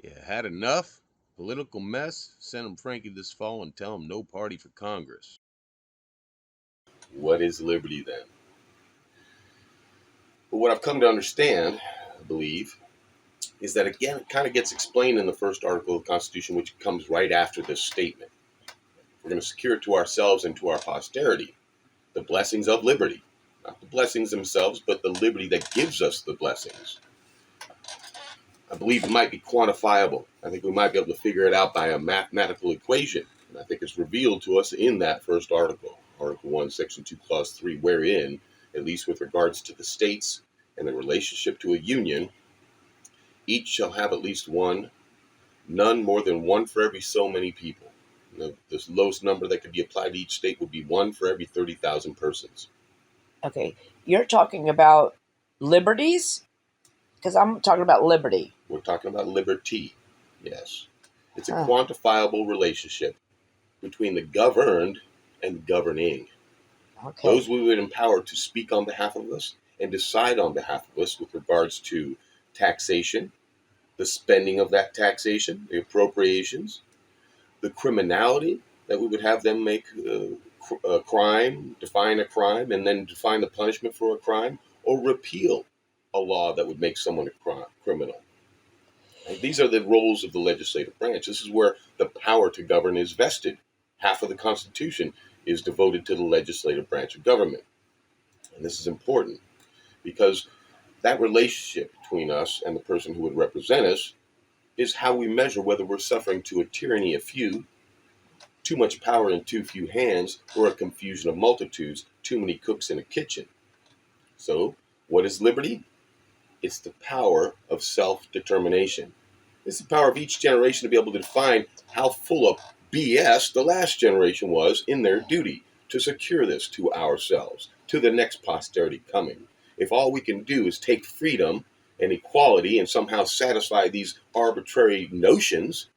Yeah, had enough? Political mess? Send him Frankie this fall and tell him no party for Congress. What is liberty then? But what I've come to understand, I believe, is that again, it kind of gets explained in the first article of the Constitution, which comes right after this statement. We're going to secure it to ourselves and to our posterity the blessings of liberty. Not the blessings themselves, but the liberty that gives us the blessings. I believe it might be quantifiable. I think we might be able to figure it out by a mathematical equation. And I think it's revealed to us in that first article, Article 1, Section 2, Clause 3, wherein, at least with regards to the states and the relationship to a union, each shall have at least one, none more than one for every so many people. The lowest number that could be applied to each state would be one for every 30,000 persons. Okay, you're talking about liberties? Because I'm talking about liberty. We're talking about liberty, yes. It's a quantifiable relationship between the governed and governing. Okay. Those we would empower to speak on behalf of us and decide on behalf of us with regards to taxation, the spending of that taxation, the appropriations, the criminality that we would have them make a crime, define a crime, and then define the punishment for a crime, or repeal a law that would make someone a criminal. And these are the roles of the legislative branch. This is where the power to govern is vested. Half of the Constitution is devoted to the legislative branch of government. And this is important because that relationship between us and the person who would represent us is how we measure whether we're suffering to a tyranny of few, too much power in too few hands, or a confusion of multitudes, too many cooks in a kitchen. So, what is liberty? It's the power of self-determination. It's the power of each generation to be able to define how full of BS the last generation was in their duty to secure this to ourselves, to the next posterity coming. If all we can do is take freedom and equality and somehow satisfy these arbitrary notions,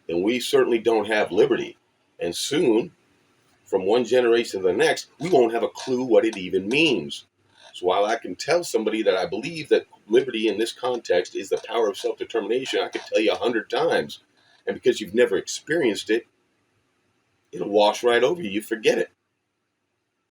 then we certainly don't have liberty. And soon, from one generation to the next, we won't have a clue what it even means. So while I can tell somebody that I believe that liberty in this context is the power of self-determination, I could tell you 100 times. And because you've never experienced it, it'll wash right over you. You forget it.